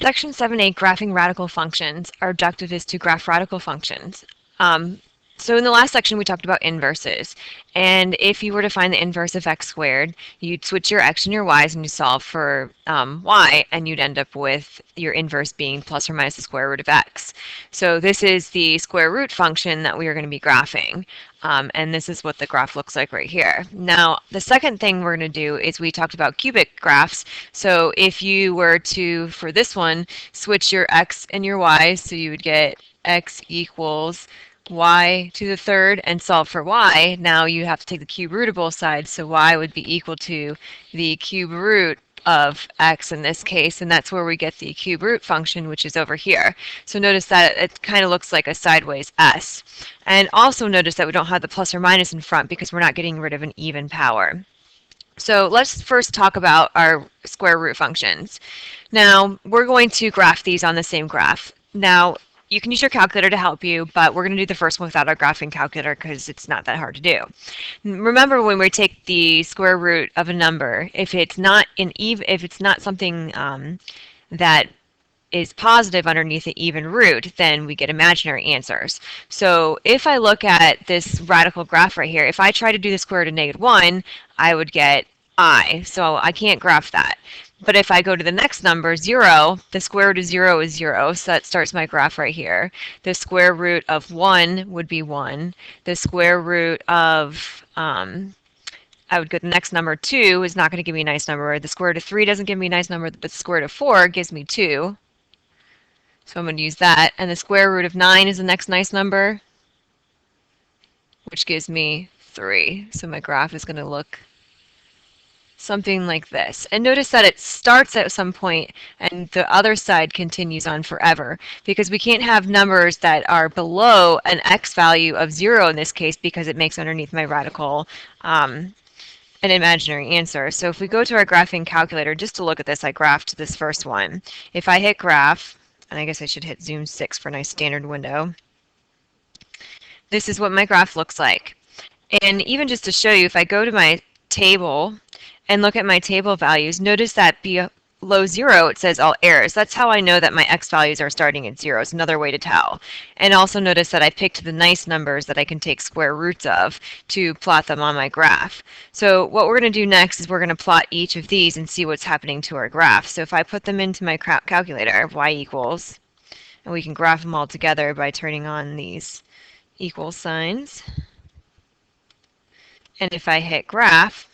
Section 7a, graphing radical functions. Our objective is to graph radical functions. So in the last section, we talked about inverses. And if you were to find the inverse of x squared, you'd switch your x and your y's and you solve for y, and you'd end up with your inverse being plus or minus the square root of x. So this is the square root function that we are going to be graphing. And this is what the graph looks like right here. Now, the second thing we're going to do is we talked about cubic graphs. So if you were to, for this one, switch your x and your y, so you would get x equals y to the third and solve for y, now you have to take the cube root of both sides, so y would be equal to the cube root of x in this case, and that's where we get the cube root function, which is over here. So notice that it kind of looks like a sideways s. And also notice that we don't have the plus or minus in front because we're not getting rid of an even power. So let's first talk about our square root functions. Now, we're going to graph these on the same graph. Now, you can use your calculator to help you, but we're going to do the first one without our graphing calculator because it's not that hard to do. Remember, when we take the square root of a number, if it's not something that is positive underneath the even root, then we get imaginary answers. So if I look at this radical graph right here, if I try to do the square root of -1, I would get I. So I can't graph that. But if I go to the next number, 0, the square root of 0 is 0, so that starts my graph right here. The square root of 1 would be 1. The square root of, I would go to the next number, 2 is not going to give me a nice number. The square root of 3 doesn't give me a nice number, but the square root of 4 gives me 2. So I'm going to use that. And the square root of 9 is the next nice number, which gives me 3. So my graph is going to look something like this. And notice that it starts at some point and the other side continues on forever, because we can't have numbers that are below an x value of 0 in this case, because it makes underneath my radical an imaginary answer. So if we go to our graphing calculator, just to look at this, I graphed this first one. If I hit graph, and I guess I should hit zoom 6 for a nice standard window, this is what my graph looks like. And even just to show you, if I go to my table and look at my table values, notice that below 0 it says all errors. That's how I know that my x values are starting at 0. It's another way to tell. And also notice that I picked the nice numbers that I can take square roots of to plot them on my graph. So what we're going to do next is we're going to plot each of these and see what's happening to our graph. So if I put them into my calculator, y equals, and we can graph them all together by turning on these equal signs. And if I hit graph,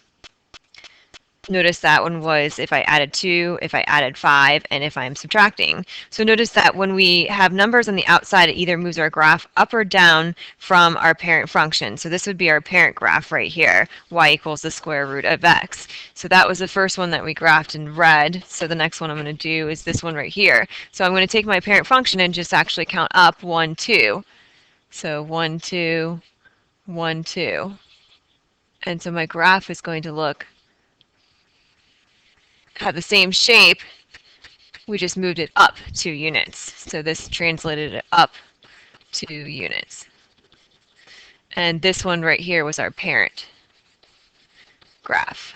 notice that one was if I added 2, if I added 5, and if I'm subtracting. So notice that when we have numbers on the outside, it either moves our graph up or down from our parent function. So this would be our parent graph right here, y equals the square root of x. So that was the first one that we graphed in red. So the next one I'm going to do is this one right here. So I'm going to take my parent function and just actually count up 1, 2. So 1, 2, 1, 2. And so my graph is going to have the same shape. We just moved it up 2 units. So this translated it up 2 units. And this one right here was our parent graph.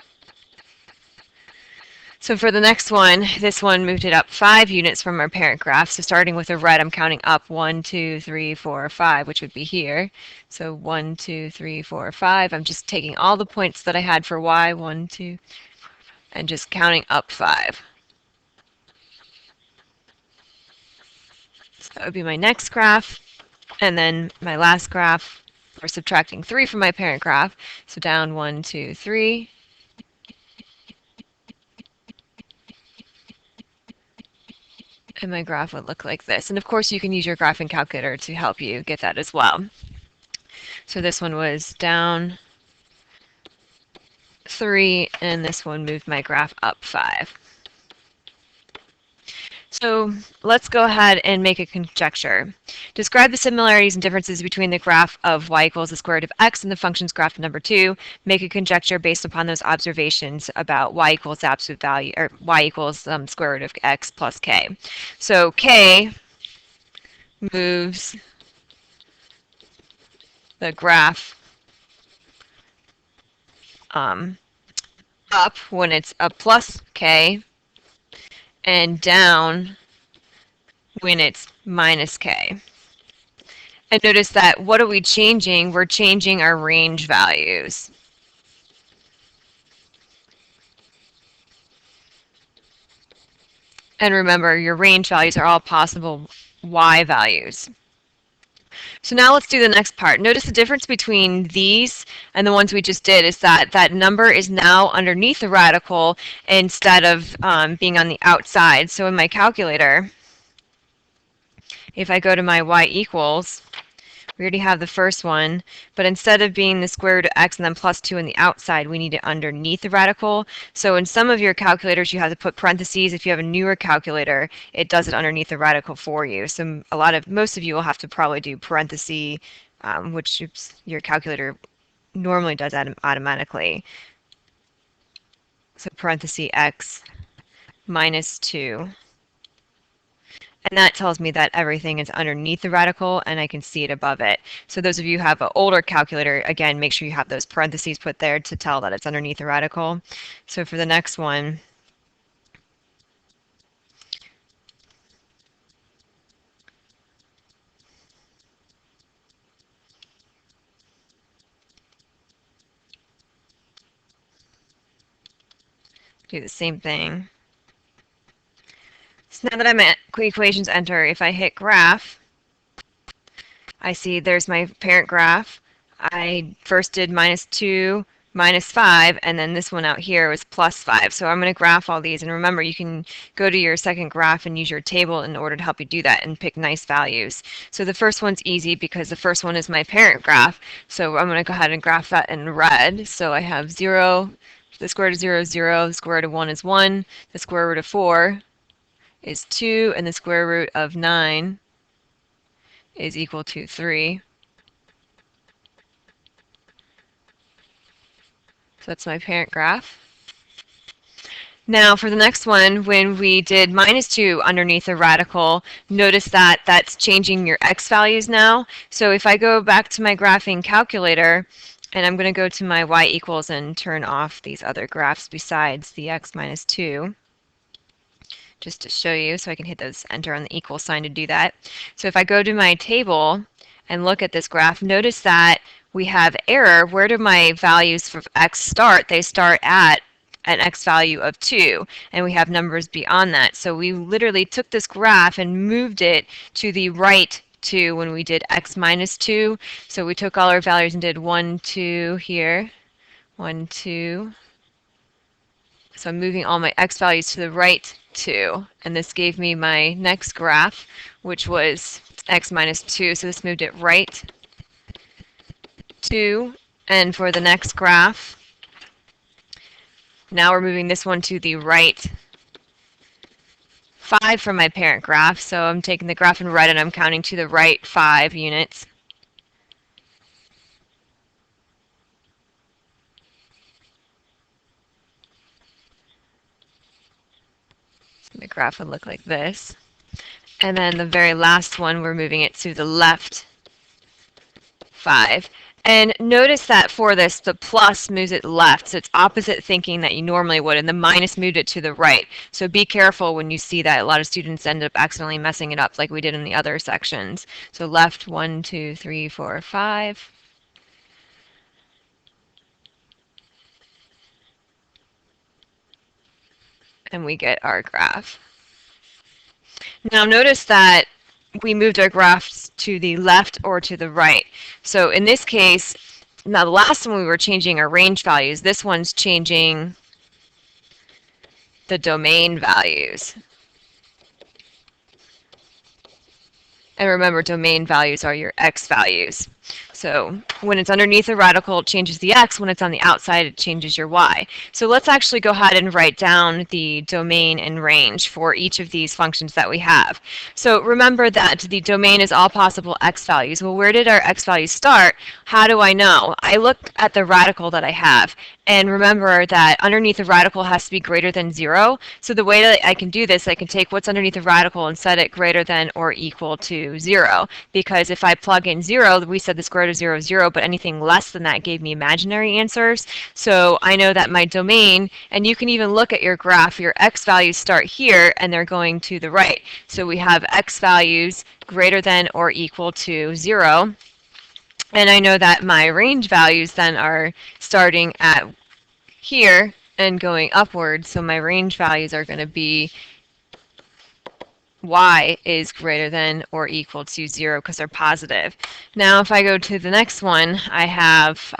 So for the next one, this one moved it up 5 units from our parent graph. So starting with the red, I'm counting up 1, 2, 3, 4, 5, which would be here. So 1, 2, 3, 4, 5. I'm just taking all the points that I had for y, 1, 2, and just counting up 5. So that would be my next graph. And then my last graph, we're subtracting 3 from my parent graph. So down 1, 2, 3. And my graph would look like this. And of course, you can use your graphing calculator to help you get that as well. So this one was down 3, and this one moved my graph up 5. So let's go ahead and make a conjecture. Describe the similarities and differences between the graph of y equals the square root of x and the function's graph number 2. Make a conjecture based upon those observations about y equals the absolute value, or y equals square root of x plus k. So k moves the graph up when it's a plus k, and down when it's minus k. And notice that what are we changing? We're changing our range values. And remember, your range values are all possible y values. So now let's do the next part. Notice the difference between these and the ones we just did is that that number is now underneath the radical instead of being on the outside. So in my calculator, if I go to my y equals, we already have the first one, but instead of being the square root of x and then plus 2 on the outside, we need it underneath the radical. So in some of your calculators, you have to put parentheses. If you have a newer calculator, it does it underneath the radical for you. So most of you will have to probably do parentheses, which your calculator normally does automatically. So parentheses x minus 2. And that tells me that everything is underneath the radical and I can see it above it. So those of you who have an older calculator, again, make sure you have those parentheses put there to tell that it's underneath the radical. So for the next one, do the same thing. So now that I'm at equations enter, if I hit graph, I see there's my parent graph. I first did minus 2, minus 5, and then this one out here was plus 5. So I'm going to graph all these. And remember, you can go to your second graph and use your table in order to help you do that and pick nice values. So the first one's easy because the first one is my parent graph. So I'm going to go ahead and graph that in red. So I have 0, the square root of 0 is 0, the square root of 1 is 1, the square root of 4 is 2, and the square root of 9 is equal to 3. So that's my parent graph. Now for the next one, when we did minus 2 underneath the radical, notice that that's changing your x values now. So if I go back to my graphing calculator, and I'm going to go to my y equals and turn off these other graphs besides the x minus 2, just to show you, so I can hit those enter on the equal sign to do that. So if I go to my table and look at this graph, notice that we have error. Where do my values for x start? They start at an x value of 2, and we have numbers beyond that. So we literally took this graph and moved it to the right 2 when we did x minus 2. So we took all our values and did 1, 2 here, 1, 2. So I'm moving all my x values to the right 2, and this gave me my next graph, which was x minus 2. So this moved it right 2, and for the next graph, now we're moving this one to the right 5 from my parent graph. So I'm taking the graph in red and I'm counting to the right 5 units. So the graph would look like this. And then the very last one, we're moving it to the left 5. And notice that for this, the plus moves it left, so it's opposite thinking that you normally would, and the minus moved it to the right. So be careful when you see that. A lot of students end up accidentally messing it up like we did in the other sections. So left 1, 2, 3, 4, 5. And we get our graph. Now notice that we moved our graphs to the left or to the right. So in this case, now the last one we were changing our range values. This one's changing the domain values. And remember, domain values are your x values. So when it's underneath the radical, it changes the x. When it's on the outside, it changes your y. So let's actually go ahead and write down the domain and range for each of these functions that we have. So remember that the domain is all possible x values. Well, where did our x values start? How do I know? I look at the radical that I have. And remember that underneath the radical has to be greater than 0. So the way that I can do this, I can take what's underneath the radical and set it greater than or equal to 0. Because if I plug in 0, we said the square root to 0, 0, but anything less than that gave me imaginary answers. So I know that my domain, and you can even look at your graph, your x values start here and they're going to the right. So we have x values greater than or equal to 0. And I know that my range values then are starting at here and going upward. So my range values are going to be y is greater than or equal to 0 because they're positive. Now if I go to the next one, I have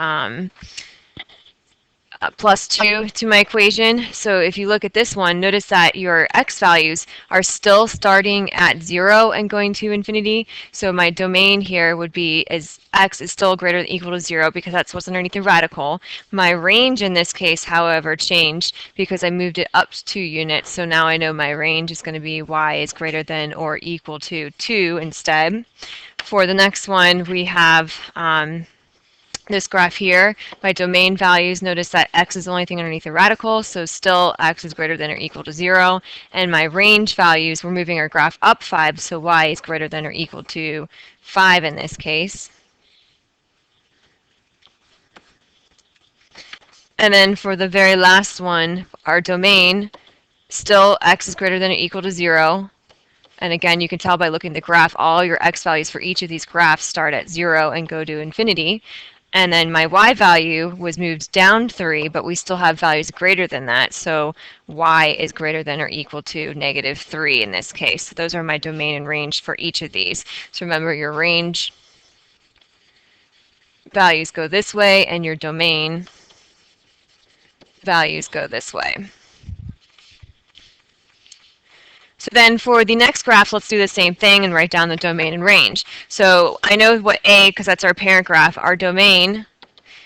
plus 2 to my equation. So if you look at this one, notice that your x values are still starting at 0 and going to infinity. So my domain here would be as x is still greater than or equal to 0 because that's what's underneath the radical. My range in this case, however, changed because I moved it up 2 units. So now I know my range is going to be y is greater than or equal to 2 instead. For the next one, we have this graph here, my domain values, notice that x is the only thing underneath the radical, so still x is greater than or equal to 0. And my range values, we're moving our graph up 5, so y is greater than or equal to 5 in this case. And then for the very last one, our domain, still x is greater than or equal to 0. And again, you can tell by looking at the graph, all your x values for each of these graphs start at 0 and go to infinity. And then my y value was moved down 3, but we still have values greater than that. So y is greater than or equal to -3 in this case. So those are my domain and range for each of these. So remember, your range values go this way and your domain values go this way. So then for the next graph, let's do the same thing and write down the domain and range. So I know what A, because that's our parent graph, our domain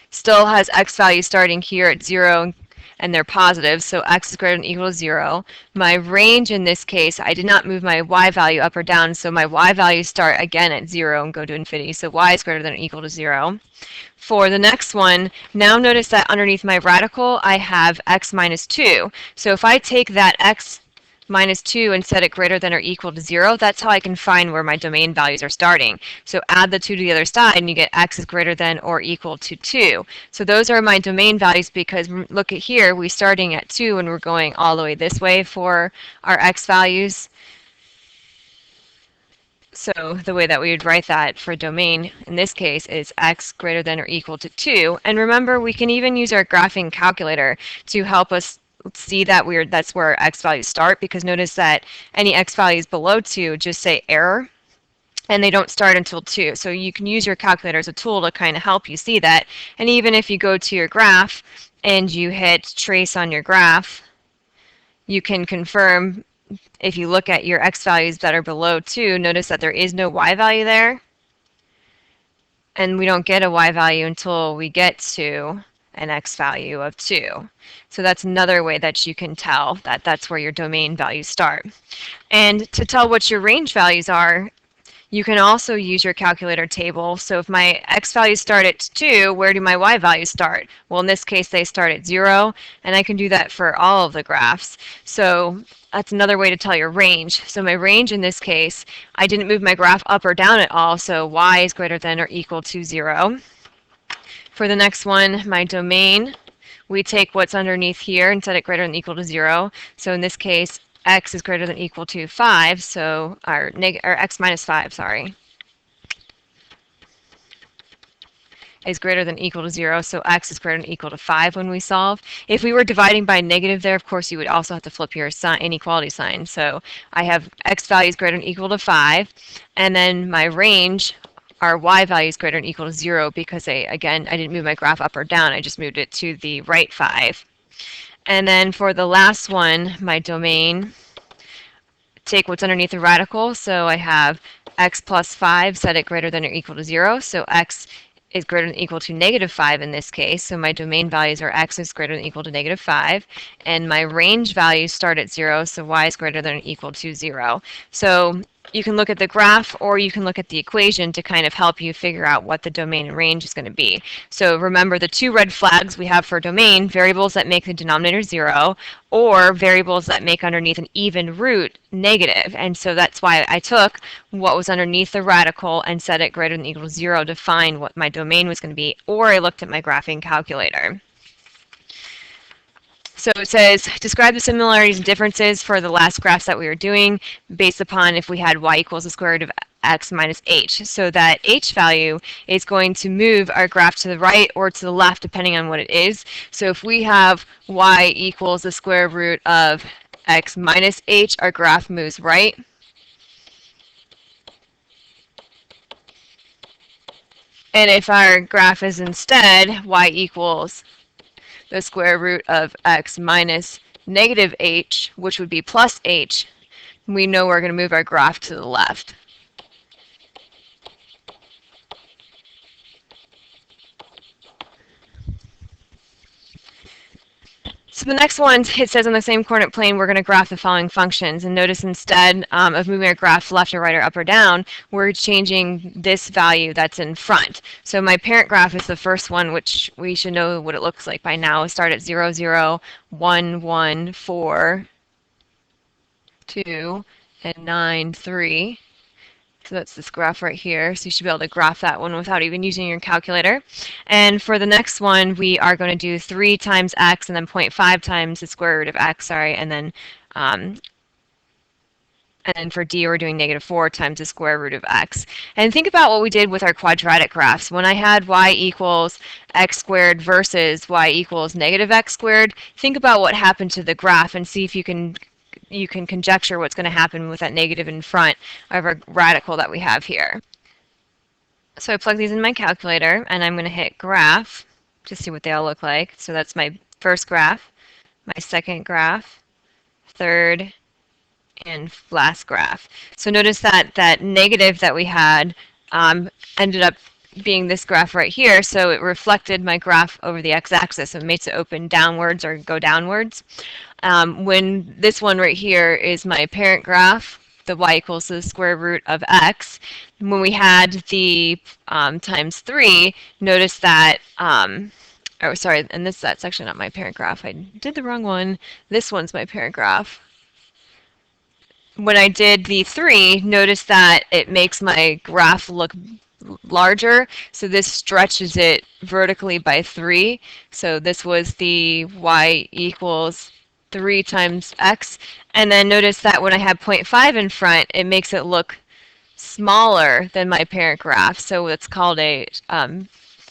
still has x values starting here at 0 and they're positive, so x is greater than or equal to 0. My range in this case, I did not move my y value up or down, so my y values start again at 0 and go to infinity, so y is greater than or equal to 0. For the next one, now notice that underneath my radical, I have x minus 2. So if I take that x minus 2 and set it greater than or equal to 0, that's how I can find where my domain values are starting. So add the 2 to the other side and you get x is greater than or equal to 2. So those are my domain values because look at here, we're starting at 2 and we're going all the way this way for our x values. So the way that we would write that for domain in this case is x greater than or equal to 2. And remember, we can even use our graphing calculator to help us see that that's where our x values start, because notice that any x values below 2 just say error and they don't start until 2. So you can use your calculator as a tool to kind of help you see that. And even if you go to your graph and you hit trace on your graph, you can confirm if you look at your x values that are below 2, notice that there is no y value there. And we don't get a y value until we get to an x value of 2. So that's another way that you can tell that that's where your domain values start. And to tell what your range values are, you can also use your calculator table. So if my x values start at 2, where do my y values start? Well, in this case, they start at 0, and I can do that for all of the graphs. So that's another way to tell your range. So my range in this case, I didn't move my graph up or down at all, so y is greater than or equal to 0. For the next one, my domain, we take what's underneath here and set it greater than or equal to 0. So in this case, x is greater than or equal to 5, so our x minus 5, sorry, is greater than or equal to 0, so x is greater than or equal to 5 when we solve. If we were dividing by negative there, of course, you would also have to flip your inequality sign. So I have x values greater than or equal to 5, and then my range, our y value is greater than or equal to 0 because, again, I didn't move my graph up or down. I just moved it to the right 5. And then for the last one, my domain, take what's underneath the radical. So I have x plus 5, set it greater than or equal to 0. So x is greater than or equal to -5 in this case. So my domain values are x is greater than or equal to -5. And my range values start at 0, so y is greater than or equal to 0. So you can look at the graph or you can look at the equation to kind of help you figure out what the domain and range is going to be. So remember the two red flags we have for domain, variables that make the denominator 0 or variables that make underneath an even root negative. And so that's why I took what was underneath the radical and set it greater than or equal to 0 to find what my domain was going to be, or I looked at my graphing calculator. So it says, describe the similarities and differences for the last graphs that we were doing based upon if we had y equals the square root of x minus h. So that h value is going to move our graph to the right or to the left depending on what it is. So if we have y equals the square root of x minus h, our graph moves right. And if our graph is instead y equals the square root of x minus negative h, which would be plus h, we know we're going to move our graph to the left. So the next one, it says on the same coordinate plane, we're going to graph the following functions. And notice instead of moving our graph left or right or up or down, we're changing this value that's in front. So my parent graph is the first one, which we should know what it looks like by now. Start at 0, 0, 1, 1, 4, 2, and 9, 3. So that's this graph right here. So you should be able to graph that one without even using your calculator. And for the next one, we are going to do 3 times x and then 0.5 times the square root of x, and then for d, we're doing -4 times the square root of x. And think about what we did with our quadratic graphs. When I had y equals x squared versus y equals -x squared, think about what happened to the graph and see if you can conjecture what's going to happen with that negative in front of our radical that we have here. So I plug these in my calculator and I'm going to hit graph to see what they all look like. So that's my first graph, my second graph, third, and last graph. So notice that that negative that we had ended up being this graph right here, so it reflected my graph over the x-axis and makes it open downwards or go downwards. When this one right here is my parent graph, the y equals the square root of x, when we had the times 3, notice that, oh sorry, and that's actually not my parent graph. I did the wrong one. This one's my parent graph. When I did the 3, notice that it makes my graph look larger, so this stretches it vertically by 3. So this was the y equals 3 times x, and then notice that when I have 0.5 in front, it makes it look smaller than my parent graph. So it's called a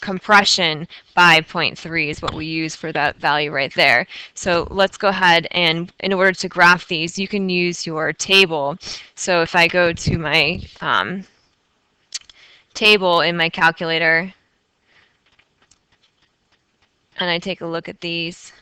compression by 0.3 is what we use for that value right there. So let's go ahead and in order to graph these, you can use your table. So if I go to my table in my calculator and I take a look at these,